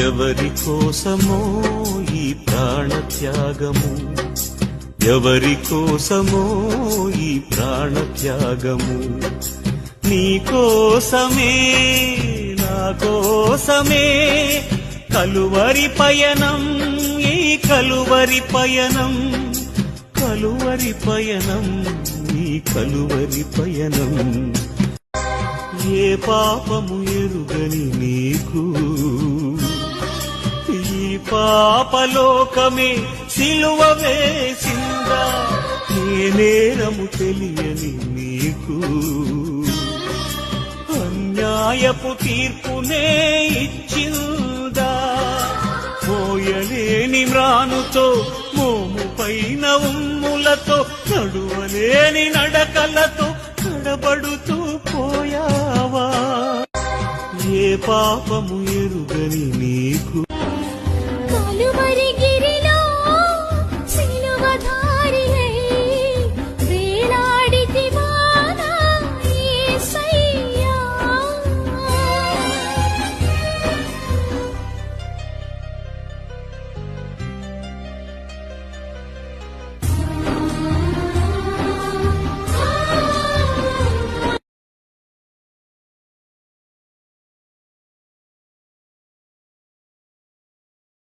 ఎవరి కోసమో ఈ ప్రాణత్యాగము, ఎవరి కోసమో ఈ ప్రాణత్యాగము, నీ కోసమే నా కోసమే కలువరి పయనం, ఈ కలువరి పయనం, కలువరి పయనం, ఈ కలువరి పయనం. ఏ పాపము ఎరుగని నీకు ఈ పాపలోకమే సిలువ వేసిందా, ఏ నేరము తెలియని నీకు అన్యాయపు తీర్పునే ఇచ్చిందా, మోయలేని మ్రానుతో మోము పైన ఉమ్ములతో నడువలేని నడకలతో నడబడుతూ పోయావా. ఏ పాపము ఎరుగని నీ